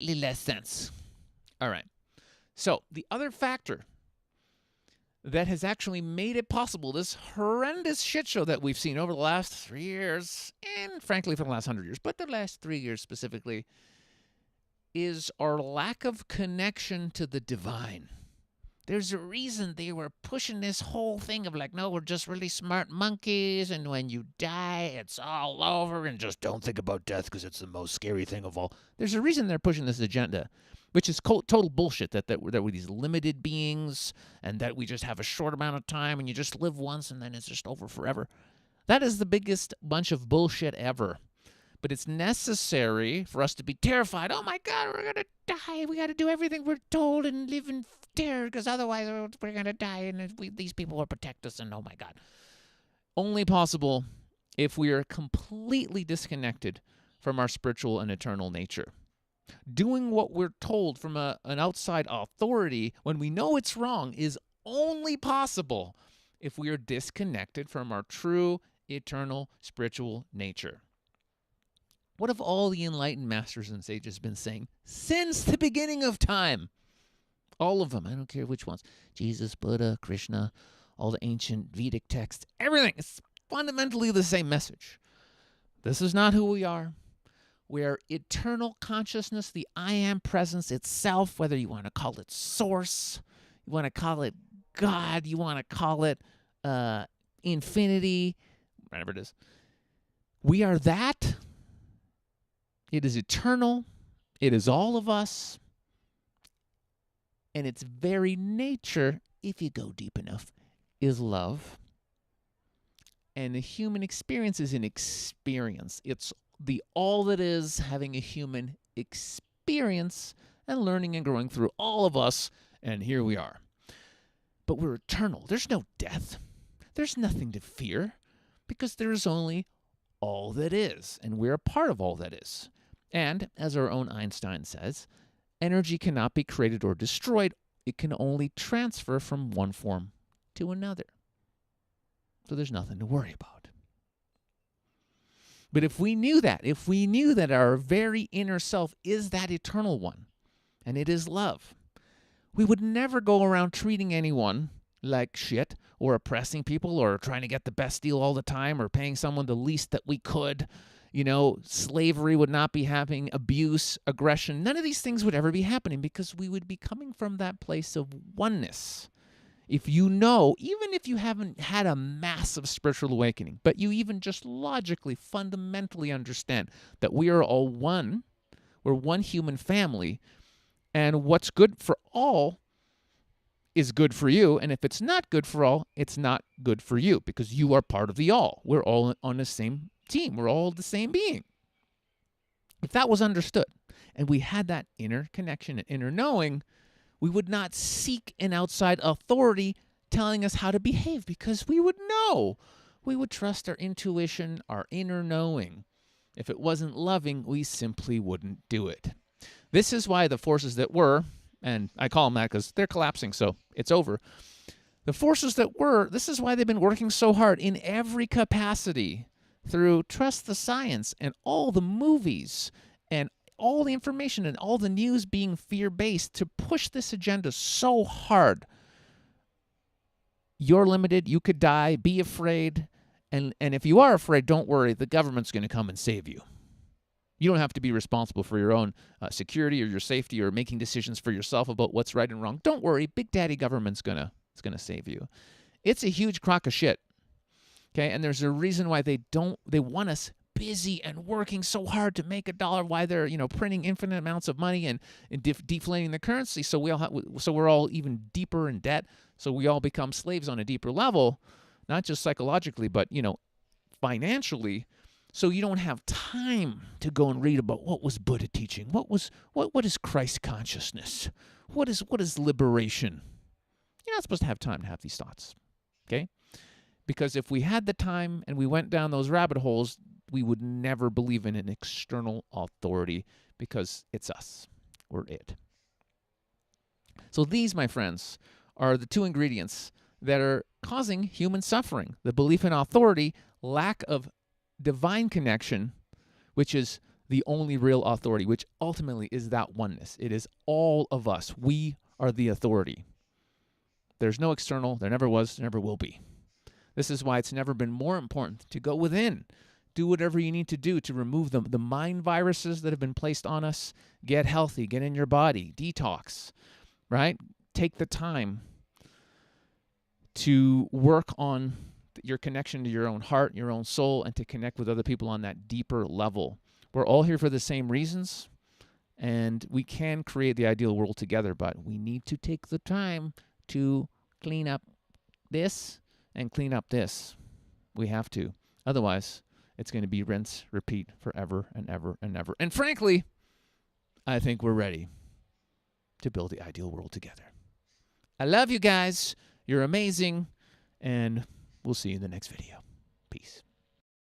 less sense. All right. So the other factor that has actually made it possible, this horrendous shit show that we've seen over the last 3 years, and frankly for the last 100 years, but the last 3 years specifically, is our lack of connection to the divine. There's a reason they were pushing this whole thing of like, no, we're just really smart monkeys, and when you die, it's all over, and just don't think about death because it's the most scary thing of all. There's a reason they're pushing this agenda, which is total bullshit, that we're these limited beings, and that we just have a short amount of time, and you just live once, and then it's just over forever. That is the biggest bunch of bullshit ever. But it's necessary for us to be terrified. Oh my God, we're going to die. We got to do everything we're told and live in terror because otherwise we're going to die and these people will protect us. And oh my God. Only possible if we are completely disconnected from our spiritual and eternal nature. Doing what we're told from an outside authority when we know it's wrong is only possible if we are disconnected from our true, eternal, spiritual nature. What have all the enlightened masters and sages been saying since the beginning of time? All of them. I don't care which ones. Jesus, Buddha, Krishna, all the ancient Vedic texts, everything. It's fundamentally the same message. This is not who we are. We are eternal consciousness, the I am presence itself, whether you want to call it source, you want to call it God, you want to call it infinity, whatever it is. We are that. It is eternal. It is all of us. And its very nature, if you go deep enough, is love. And the human experience is an experience. It's the all that is having a human experience and learning and growing through all of us. And here we are. But we're eternal. There's no death. There's nothing to fear because there is only all that is. And we're a part of all that is. And, as our own Einstein says, energy cannot be created or destroyed. It can only transfer from one form to another. So there's nothing to worry about. But if we knew that our very inner self is that eternal one, and it is love, we would never go around treating anyone like shit, or oppressing people, or trying to get the best deal all the time, or paying someone the least that we could. You know, slavery would not be happening, abuse, aggression. None of these things would ever be happening because we would be coming from that place of oneness. If you know, even if you haven't had a massive spiritual awakening, but you even just logically, fundamentally understand that we are all one, we're one human family, and what's good for all is good for you, and if it's not good for all, it's not good for you because you are part of the all. We're all on the same team. We're all the same being. If that was understood and we had that inner connection and inner knowing, we would not seek an outside authority telling us how to behave because we would know. We would trust our intuition, our inner knowing. If it wasn't loving, we simply wouldn't do it. This is why the forces that were, and I call them that because they're collapsing, so it's over. The forces that were, this is why they've been working so hard in every capacity through Trust the Science and all the movies and all the information and all the news being fear-based to push this agenda so hard. You're limited. You could die. Be afraid. And if you are afraid, don't worry. The government's going to come and save you. You don't have to be responsible for your own security or your safety or making decisions for yourself about what's right and wrong. Don't worry. Big Daddy government's going to save you. It's a huge crock of shit. Okay, and there's a reason why they want us busy and working so hard to make a dollar, why they're, printing infinite amounts of money and deflating the currency, so we're all even deeper in debt, so we all become slaves on a deeper level, not just psychologically, but, financially, so you don't have time to go and read about what was Buddha teaching, what is Christ consciousness, what is liberation. You're not supposed to have time to have these thoughts, okay? Because if we had the time and we went down those rabbit holes, we would never believe in an external authority because it's us. We're it. So these, my friends, are the two ingredients that are causing human suffering. The belief in authority, lack of divine connection, which is the only real authority, which ultimately is that oneness. It is all of us. We are the authority. There's no external. There never was. There never will be. This is why it's never been more important to go within. Do whatever you need to do to remove the mind viruses that have been placed on us. Get healthy. Get in your body. Detox. Right? Take the time to work on your connection to your own heart, your own soul, and to connect with other people on that deeper level. We're all here for the same reasons, and we can create the ideal world together, but we need to take the time to clean up this and clean up this. We have to. Otherwise, it's going to be rinse, repeat forever and ever and ever. And frankly, I think we're ready to build the ideal world together. I love you guys. You're amazing, and we'll see you in the next video. Peace.